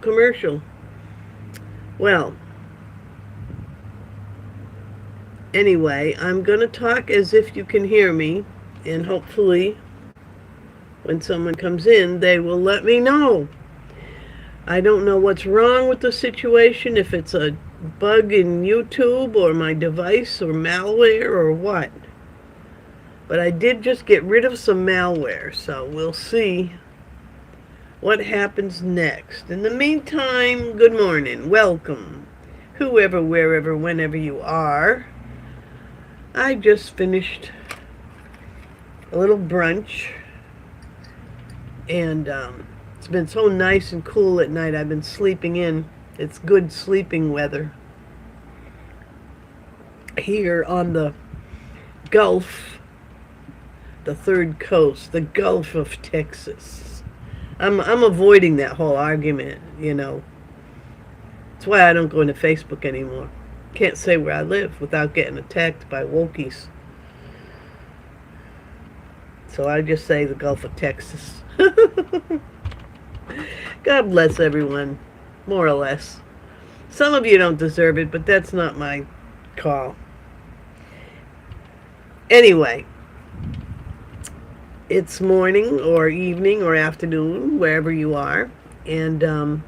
Commercial. Well, anyway, I'm going to talk as if you can hear me, and hopefully, when someone comes in, they will let me know. I don't know what's wrong with the situation, if it's a bug in YouTube or my device or malware or what. But I did just get rid of some malware, so we'll see what happens next. In the meantime, good morning, welcome, whoever, wherever, whenever you are. I just finished a little brunch, and it's been so nice and cool at night. I've been sleeping in. It's good sleeping weather here on the Gulf, the third coast, the Gulf of Texas. I'm avoiding that whole argument, you know. That's why I don't go into Facebook anymore. Can't say where I live without getting attacked by wokies. So I just say the Gulf of Texas. God bless everyone, more or less. Some of you don't deserve it, but that's not my call. Anyway, it's morning or evening or afternoon, wherever you are, and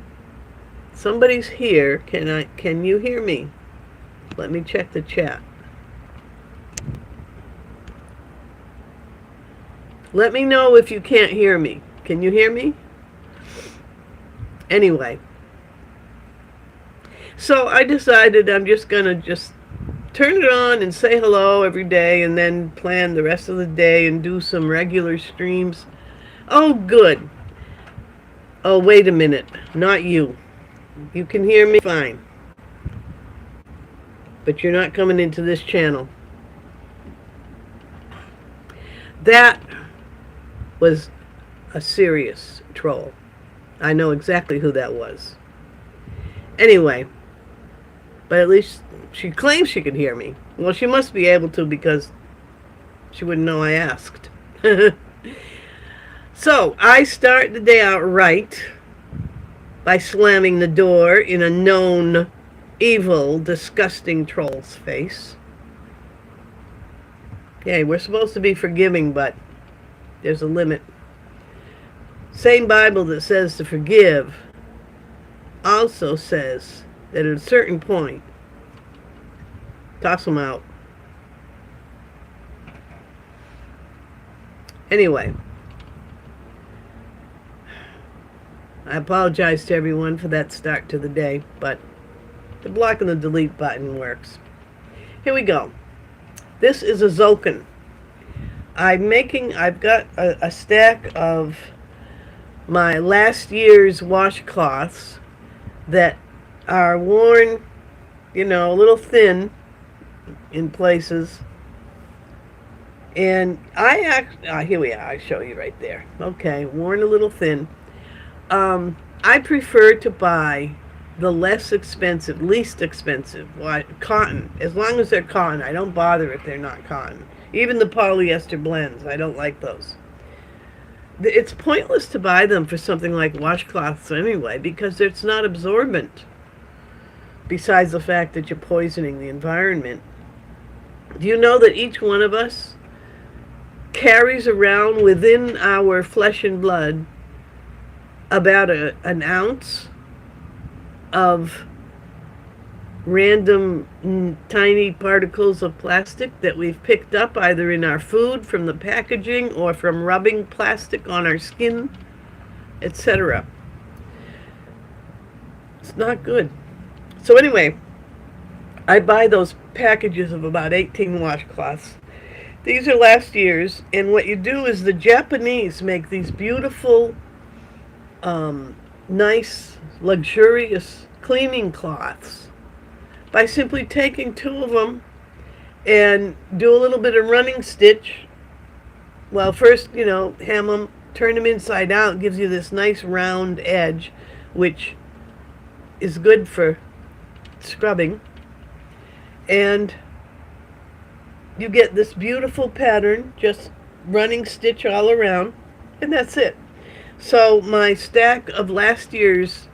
somebody's here. Can you hear me? Let me check the chat. Let me know if you can't hear me. Can you hear me? Anyway, so I decided I'm just gonna turn it on and say hello every day, and then plan the rest of the day and do some regular streams. Oh, good. Oh, wait a minute. Not you. You can hear me fine. But you're not coming into this channel. That was a serious troll. I know exactly who that was. Anyway, but at least she claims she could hear me. Well, she must be able to, because she wouldn't know I asked. So, I start the day out right by slamming the door in a known, evil, disgusting troll's face. Okay, we're supposed to be forgiving, but there's a limit. Same Bible that says to forgive also says that at a certain point, toss them out. Anyway, I apologize to everyone for that start to the day, but the block and the delete button works. Here we go. This is a Zokin. I've got a stack of my last year's washcloths that are worn, you know, a little thin in places. And here we are, I'll show you right there. Okay, worn a little thin. I prefer to buy the least expensive cotton. As long as they're cotton, I don't bother if they're not cotton. Even the polyester blends, I don't like those. It's pointless to buy them for something like washcloths anyway, because it's not absorbent. Besides the fact that you're poisoning the environment. Do you know that each one of us carries around within our flesh and blood about an ounce of random tiny particles of plastic that we've picked up either in our food from the packaging or from rubbing plastic on our skin, etc. It's not good. So anyway, I buy those packages of about 18 washcloths. These are last year's, and what you do is the Japanese make these beautiful, nice, luxurious cleaning cloths by simply taking two of them and do a little bit of running stitch. Well, first, you know, hem them, turn them inside out, gives you this nice round edge, which is good for scrubbing. And you get this beautiful pattern, just running stitch all around, and that's it. So my stack of last year's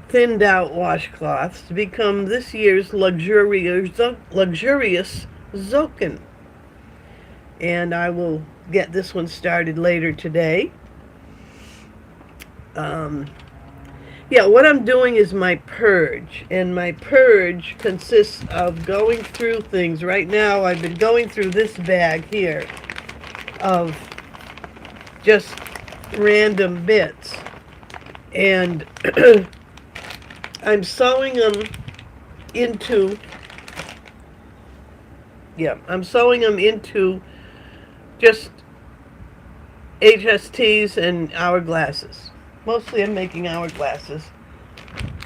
thinned out washcloths to become this year's luxurious Zokin. And I will get this one started later today. Yeah, what I'm doing is my purge, and my purge consists of going through things. Right now, I've been going through this bag here of just random bits, and I'm sewing them into, just HSTs and hourglasses. Mostly I'm making hourglasses.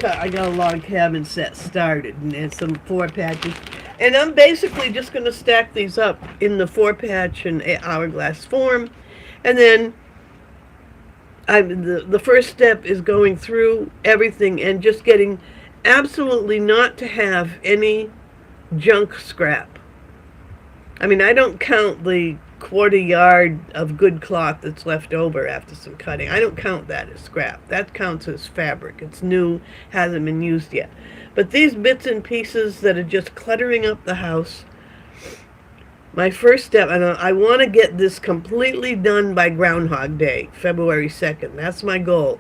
I got a log cabin set started and some 4-patches. And I'm basically just going to stack these up in the 4-patch and hourglass form. And then the first step is going through everything and just getting absolutely not to have any junk scrap. I mean, I don't count the quarter yard of good cloth that's left over after some cutting. I don't count that as scrap. That counts as fabric. It's new, hasn't been used yet. But these bits and pieces that are just cluttering up the house, my first step, and I want to get this completely done by Groundhog Day, February 2nd. That's my goal.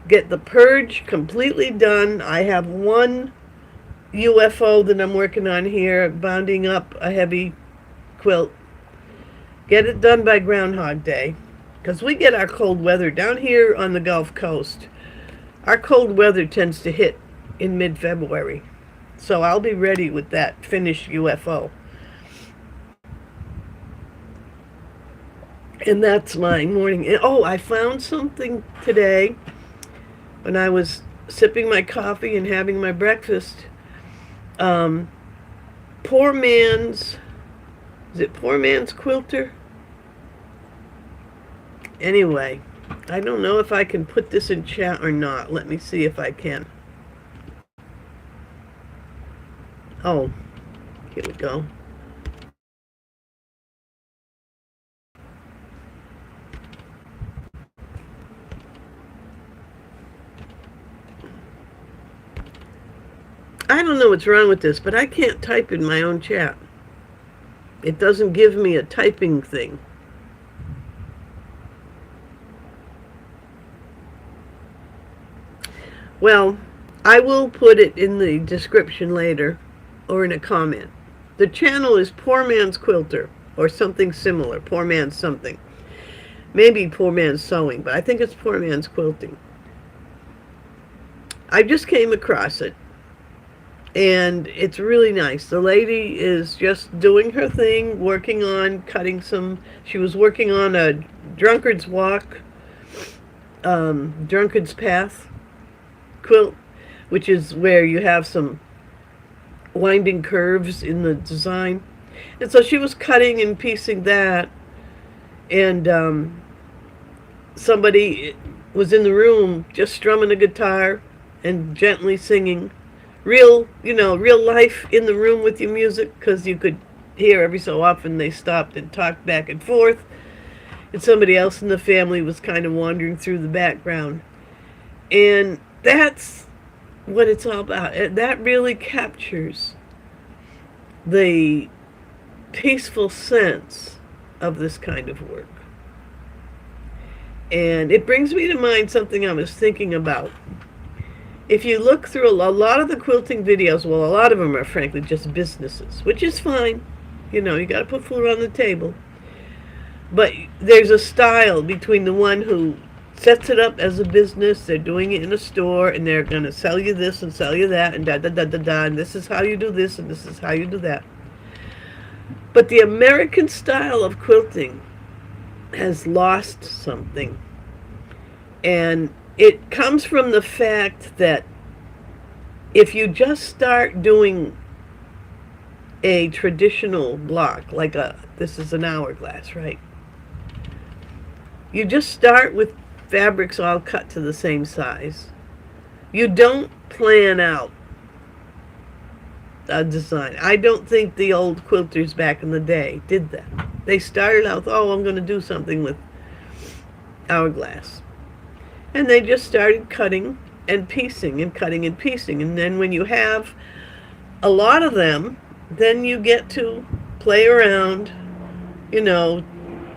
Get the purge completely done. I have one UFO that I'm working on here, bounding up a heavy quilt. Get it done by Groundhog Day, because we get our cold weather down here on the Gulf Coast. Our cold weather tends to hit in mid-February, so I'll be ready with that finished UFO. And that's my morning. Oh, I found something today when I was sipping my coffee and having my breakfast. Poor Man's, is it Poor Man's Quilter? Anyway, I don't know if I can put this in chat or not. Let me see if I can. Oh, here we go. I don't know what's wrong with this, but I can't type in my own chat. It doesn't give me a typing thing. Well, I will put it in the description later or in a comment. The channel is Poor Man's Quilter or something similar. Poor Man's something. Maybe Poor Man's Sewing, but I think it's Poor Man's Quilting. I just came across it, and it's really nice. The lady is just doing her thing, working on cutting some. She was working on a drunkard's walk, drunkard's path quilt, which is where you have some winding curves in the design. And so she was cutting and piecing that, and somebody was in the room just strumming a guitar and gently singing. Real life in the room with your music, because you could hear every so often they stopped and talked back and forth, and somebody else in the family was kind of wandering through the background. And that's what it's all about. That really captures the peaceful sense of this kind of work. And it brings me to mind something I was thinking about. If you look through a lot of the quilting videos, well, a lot of them are frankly just businesses, which is fine. You got to put food on the table. But there's a style between the one who sets it up as a business, they're doing it in a store, and they're going to sell you this and sell you that, and da-da-da-da-da, and this is how you do this, and this is how you do that. But the American style of quilting has lost something. And it comes from the fact that if you just start doing a traditional block, like this is an hourglass, right? You just start with fabrics all cut to the same size. You don't plan out a design. I don't think the old quilters back in the day did that. They started out, oh, I'm going to do something with hourglass. And they just started cutting and piecing and cutting and piecing. And then when you have a lot of them, then you get to play around, you know,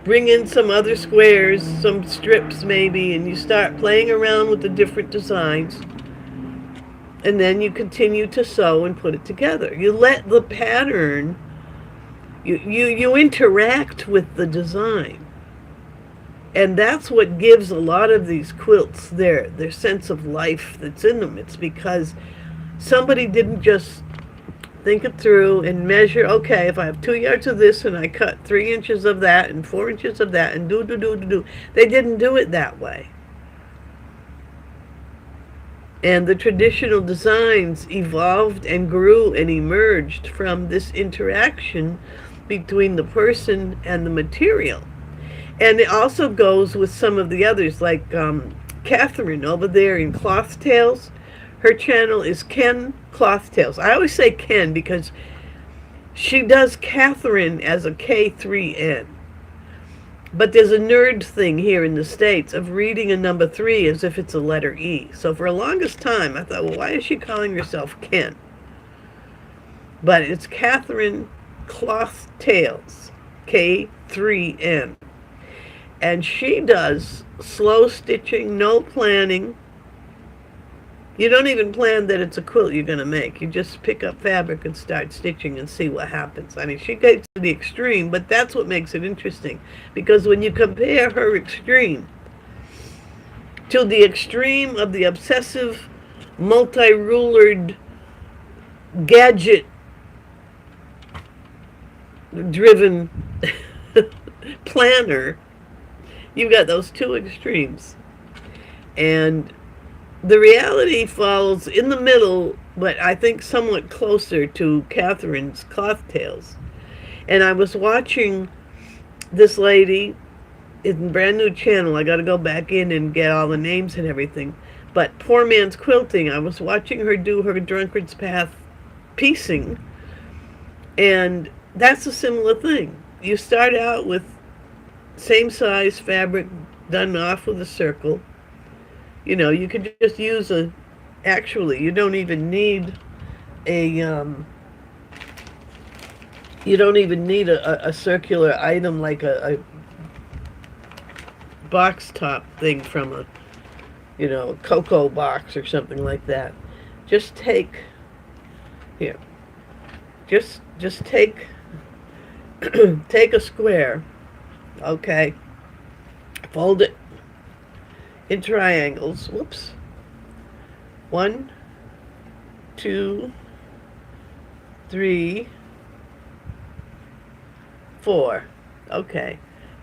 bring in some other squares, some strips maybe, and you start playing around with the different designs. And then you continue to sew and put it together. You let the pattern, you interact with the design. And that's what gives a lot of these quilts their sense of life that's in them. It's because somebody didn't just think it through and measure, okay, if I have 2 yards of this and I cut 3 inches of that and 4 inches of that and do. They didn't do it that way. And the traditional designs evolved and grew and emerged from this interaction between the person and the material. And it also goes with some of the others, like Catherine over there in Cloth Tales. Her channel is Ken Cloth Tales. I always say Ken because she does Catherine as a K3N. But there's a nerd thing here in the States of reading a number 3 as if it's a letter E. So for the longest time, I thought, well, why is she calling herself Ken? But it's Catherine Cloth Tales, K3N. And she does slow stitching, no planning. You don't even plan that it's a quilt you're going to make. You just pick up fabric and start stitching and see what happens. I mean, she gets to the extreme, but that's what makes it interesting. Because when you compare her extreme to the extreme of the obsessive, multi-rulered, gadget-driven planner, you've got those two extremes. And the reality falls in the middle, but I think somewhat closer to Catherine's Cloth Tales. And I was watching this lady in brand new channel. I got to go back in and get all the names and everything. But Poor Man's Quilting, I was watching her do her Drunkard's Path piecing. And that's a similar thing. You start out with same size fabric done off with a circle. You know, you could just use actually, you don't even need a circular item like a box top thing from a cocoa box or something like that. Just take, here, just take, take a square, okay, fold it in triangles. Whoops. 1, 2, 3, 4. Okay.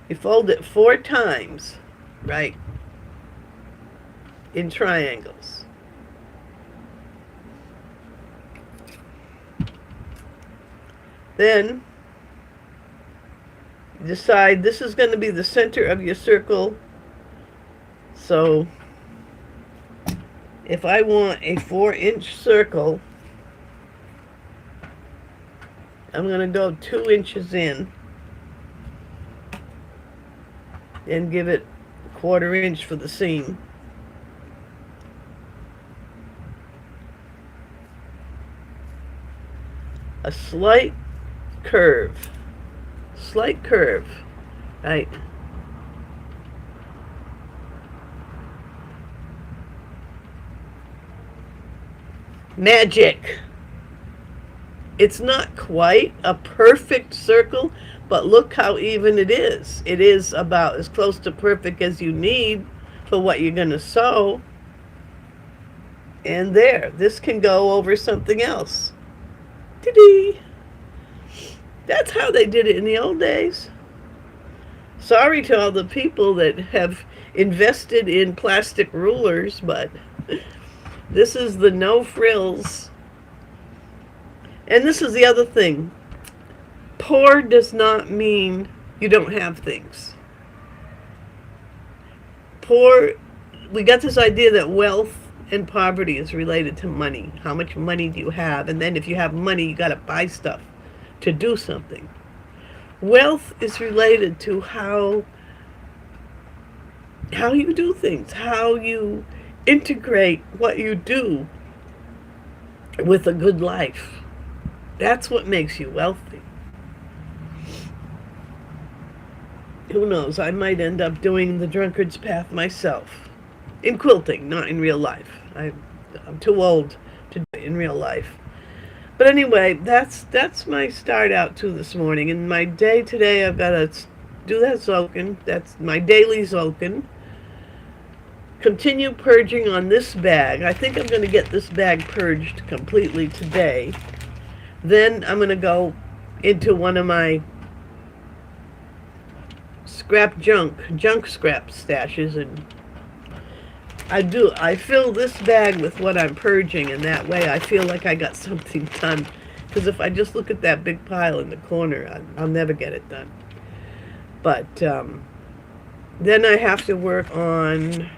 You fold it 4 times, right? In triangles. Then decide this is going to be the center of your circle. So if I want a 4-inch circle, I'm going to go 2 inches in and give it a 1/4 inch for the seam. A slight curve, right? Magic. It's not quite a perfect circle, but look how even it is. It is about as close to perfect as you need for what you're going to sew. And there, this can go over something else. Ta-dee! That's how they did it in the old days. Sorry to all the people that have invested in plastic rulers, but this is the no frills. And this is the other thing. Poor does not mean you don't have things. Poor, we got this idea that wealth and poverty is related to money. How much money do you have? And then if you have money, you got to buy stuff to do something. Wealth is related to how you do things, how you integrate what you do with a good life. That's what makes you wealthy. Who knows? I might end up doing the drunkard's path myself. In quilting, not in real life. I'm too old to do it in real life. But anyway, that's my start out to this morning. In my day today, I've got to do that Zokin. That's my daily Zokin. Continue purging on this bag. I think I'm going to get this bag purged completely today. Then I'm going to go into one of my junk scrap stashes, and I fill this bag with what I'm purging, and that way I feel like I got something done. Because if I just look at that big pile in the corner, I'll never get it done. But then I have to work on,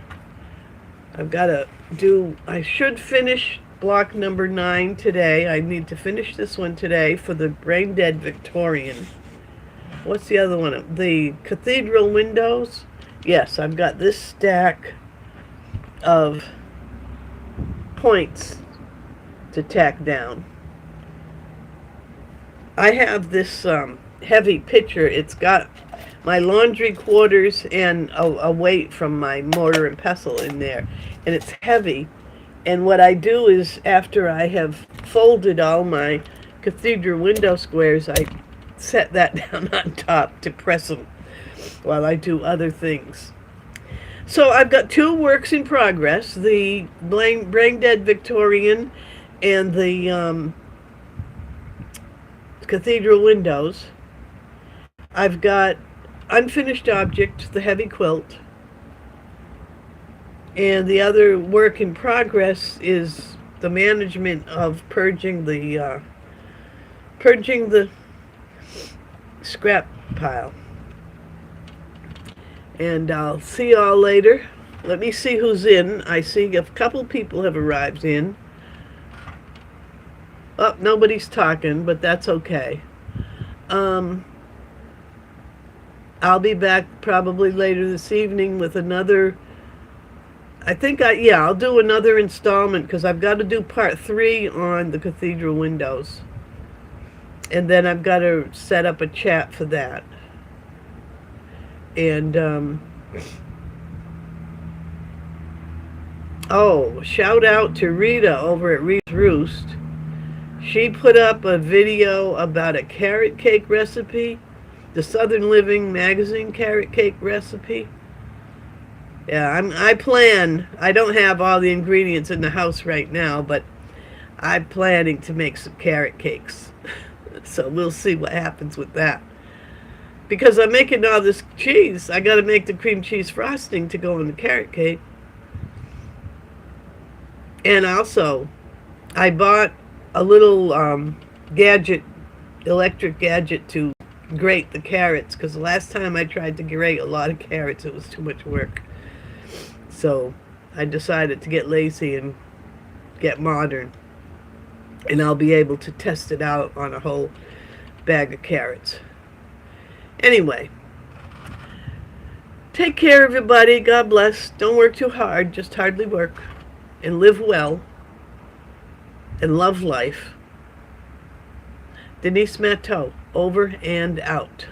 I should finish block number 9 today. I need to finish this one today for the Brain Dead Victorian. What's the other one? The cathedral windows. Yes, I've got this stack of points to tack down. I have this heavy pitcher. It's got my laundry quarters and a weight from my mortar and pestle in there, and it's heavy. And what I do is, after I have folded all my cathedral window squares, I set that down on top to press them while I do other things. So I've got 2 works in progress, the Brain Dead Victorian and the cathedral windows. I've got unfinished object, the heavy quilt, and the other work in progress is the management of purging the scrap pile. And I'll see y'all later. Let me see who's in. I see a couple people have arrived in. Oh, nobody's talking, but that's okay. I'll be back probably later this evening with another, I'll do another installment, because I've got to do part 3 on the cathedral windows. And then I've got to set up a chat for that. And, shout out to Rita over at Rita's Roost. She put up a video about a carrot cake recipe, the Southern Living magazine carrot cake recipe. Yeah, I don't have all the ingredients in the house right now, but I'm planning to make some carrot cakes. So we'll see what happens with that. Because I'm making all this cheese, I got to make the cream cheese frosting to go in the carrot cake. And also, I bought a little electric gadget to grate the carrots, because the last time I tried to grate a lot of carrots, it was too much work. So I decided to get lazy and get modern. And I'll be able to test it out on a whole bag of carrots. Anyway, take care, everybody. God bless. Don't work too hard. Just hardly work. And live well. And love life. Denise Matteau, over and out.